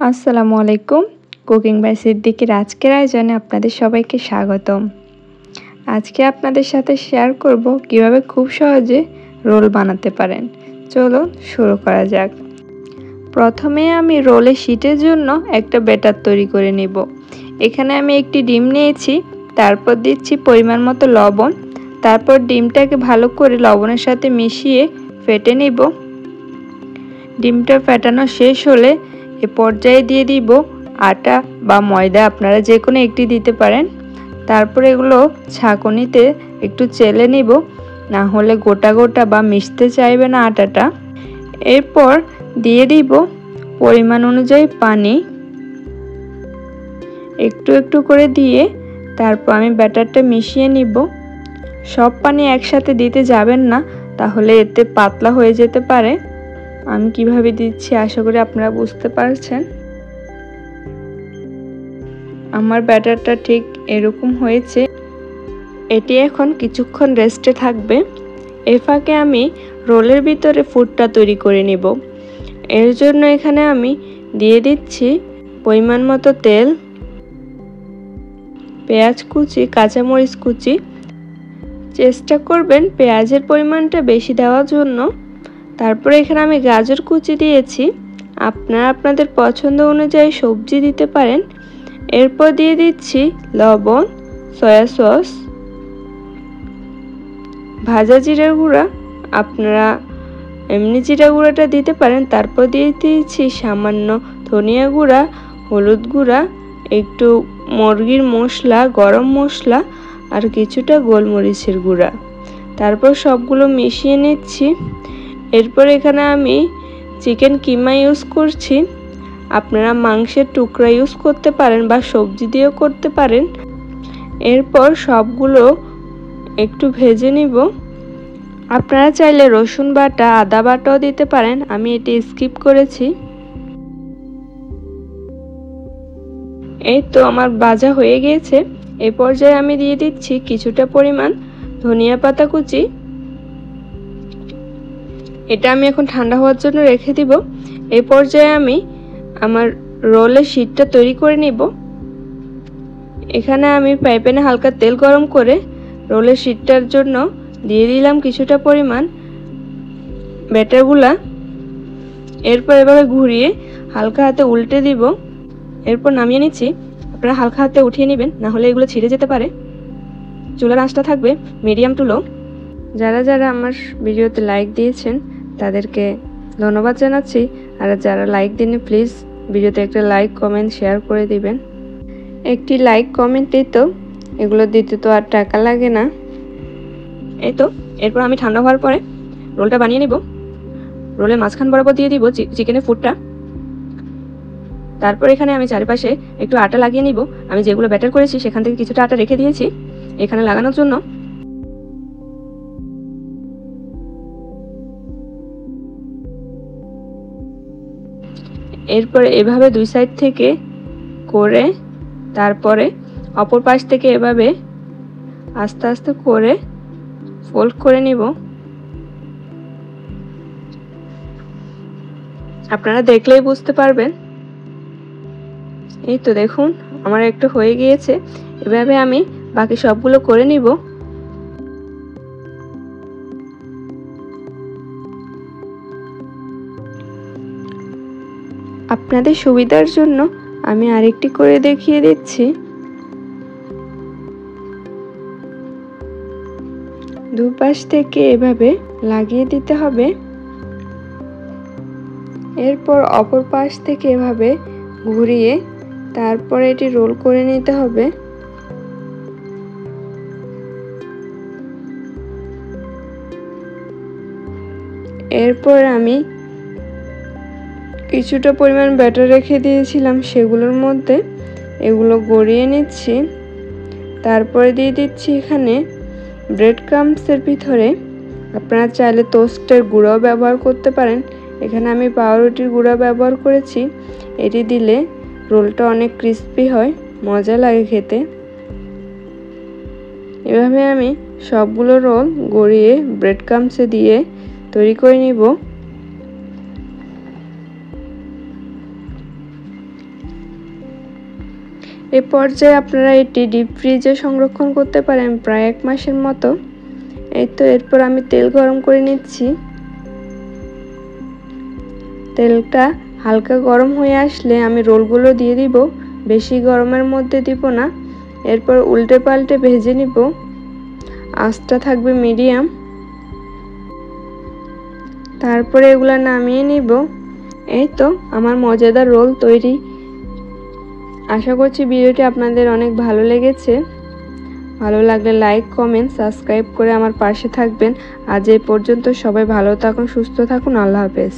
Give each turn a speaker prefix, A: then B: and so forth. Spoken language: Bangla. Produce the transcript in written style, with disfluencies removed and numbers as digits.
A: আসসালামু আলাইকুম। কুকিং বাই সিদ্দিকীর আজকের আয়োজনে আপনাদের সবাইকে স্বাগতম। আজকে আপনাদের সাথে শেয়ার করব কিভাবে খুব সহজে রোল বানাতে পারেন। চলুন শুরু করা যাক। প্রথমে আমি রোলের শীটের জন্য একটা ব্যাটার তৈরি করে নেব। এখানে আমি একটি ডিম নিয়েছি, তারপর দিচ্ছি পরিমাণ মতো লবণ, তারপর ডিমটাকে ভালো করে লবণের সাথে মিশিয়ে ফেটে নেব। ডিমটা ফেটানো শেষ হলে এ পর্যায়ে দিয়ে দিব আটা বা ময়দা, আপনারা যে কোনো একটি দিতে পারেন। তারপর এগুলো ছাঁকনিতে একটু চেলে নিব, না হলে গোটা গোটা বা মিশতে চাইবে না আটাটা। এরপর দিয়ে দিব পরিমাণ অনুযায়ী পানি, একটু একটু করে দিয়ে তারপর আমি ব্যাটারটা মিশিয়ে নিব। সব পানি একসাথে দিতে যাবেন না, তাহলে এতে পাতলা হয়ে যেতে পারে। আমি কিভাবে দিচ্ছি আশা করি আপনারা বুঝতে পারছেন। আমার ব্যাটারটা ঠিক এরকম হয়েছে। এটি এখন কিছুক্ষণ রেস্টে থাকবে। এর ফাঁকে আমি রোলের ভিতরে ফুডটা তৈরি করে নিব। এর জন্য এখানে আমি দিয়ে দিচ্ছি পরিমাণ মতো তেল, পেঁয়াজ কুচি, কাঁচামরিচ কুচি। চেষ্টা করবেন পেঁয়াজের পরিমাণটা বেশি দেওয়ার জন্য। তারপরে এখানে আমি গাজর কুচি দিয়েছি, আপনারা আপনাদের পছন্দ অনুযায়ী সবজি দিতে পারেন। এরপর দিয়ে দিচ্ছি লবণ, সয়া সস, ভাজা জিরার গুঁড়া, আপনারা এমনি জিরা গুঁড়াটা দিতে পারেন। তারপর দিয়ে দিচ্ছি সামান্য ধনিয়া গুঁড়া, হলুদ গুঁড়া, একটু মুরগির মশলা, গরম মশলা আর কিছুটা গোলমরিচের গুঁড়া। তারপর সবগুলো মিশিয়ে নিচ্ছি। এরপর এখানে আমি চিকেন কিমা ইউজ করছি, আপনারা মাংসের টুকরা ইউজ করতে পারেন বা সবজি দিয়েও করতে পারেন। এরপর সবগুলো একটু ভেজে নিব। আপনারা চাইলে রসুন বাটা, আদা বাটাও দিতে পারেন, আমি এটি স্কিপ করেছি। এই তো আমার ভাজা হয়ে গিয়েছে। এই পর্যায়ে আমি দিয়ে দিচ্ছি কিছুটা পরিমাণ ধনিয়া পাতা কুচি। এটা আমি এখন ঠান্ডা হওয়ার জন্য রেখে দিব। এই পর্যায়ে আমি আমার রোলের শীটটা তৈরি করে নিব। এখানে আমি ফ্রাই প্যানে হালকা তেল গরম করে রোলের শীটটার জন্য দিয়ে দিলাম কিছুটা পরিমাণ ব্যাটারগুলা। এরপর এভাবে ঘুরিয়ে হালকা হাতে উল্টে দিব। এরপর নামিয়ে নিচ্ছি। আপনারা হালকা হাতে উঠিয়ে নেবেন, না হলে এগুলো ছিঁড়ে যেতে পারে। চুলার আঁচটা থাকবে মিডিয়াম টু লো। যারা যারা আমার ভিডিওতে লাইক দিয়েছেন তাদেরকে ধন্যবাদ জানাচ্ছি, আর যারা লাইক দেননি প্লিজ ভিডিওতে একটা লাইক, কমেন্ট, শেয়ার করে দিবেন। একটি লাইক কমেন্টেই তো এগুলো দিতে তো আর টাকা লাগে না। এই তো এরপর আমি ঠান্ডা হওয়ার পরে রোলটা বানিয়ে নিব। রোলের মাঝখান বরাবর দিয়ে দিব চিকেনের ফুডটা। তারপর এখানে আমি চারিপাশে একটু আটা লাগিয়ে নিব। আমি যেগুলো ব্যাটার করেছি সেখান থেকে কিছুটা আটা রেখে দিয়েছি এখানে লাগানোর জন্য। এরপরে এভাবে দুই সাইড থেকে করে তারপরে অপর পাশ থেকে এভাবে আস্তে আস্তে করে ফোল্ড করে নিব। আপনারা দেখলেই বুঝতে পারবেন। এই তো দেখুন আমার একটু হয়ে গিয়েছে। এভাবে আমি বাকি সবগুলো করে নিব। আপনাদের সুবিধার জন্য আমি আরেকটি করে দেখিয়ে দিচ্ছি। দুপাশ থেকে এভাবে লাগিয়ে দিতে হবে। এরপর অপর পাশ থেকে এভাবে ঘুরিয়ে তারপরে এটি রোল করে নিতে হবে। এরপর আমি কিছুটা পরিমাণ ব্যাটার রেখে দিয়েছিলাম, সেগুলোর মধ্যে এগুলো গড়িয়ে নিচ্ছি। তারপরে দিয়ে দিচ্ছি এখানে ব্রেড ক্রাম্বসের ভিতরে, আপনারা চাইলে টোস্টের গুঁড়াও ব্যবহার করতে পারেন। এখানে আমি পাউরুটির গুঁড়া ব্যবহার করেছি। এটি দিলে রোলটা অনেক ক্রিস্পি হয়, মজা লাগে খেতে। এভাবে আমি সবগুলো রোল গড়িয়ে ব্রেড ক্রাম্বসে দিয়ে তৈরি করে নিব। এই পর্যায়ে আপনারা এটি ডিপ ফ্রিজে সংরক্ষণ করতে পারেন প্রায় 1 মাসের মতো। এই তো এরপর আমি তেল গরম করে নিচ্ছি। তেলটা হালকা গরম হয়ে আসলে আমি রোলগুলো দিয়ে দিব, বেশি গরমের মধ্যে দিব না। এরপর উল্টে পাল্টে ভেজে নিব, আঁচটা থাকবে মিডিয়াম। তারপরে এগুলো নামিয়ে নিব। এই তো আমার মজাদার রোল তৈরি। আশা করছি ভিডিওটি আপনাদের অনেক ভালো লেগেছে। ভালো লাগলে লাইক, কমেন্ট, সাবস্ক্রাইব করে আমার পাশে থাকবেন। আজ এই পর্যন্ত, সবাই ভালো থাকুন, সুস্থ থাকুন। আল্লাহ হাফেজ।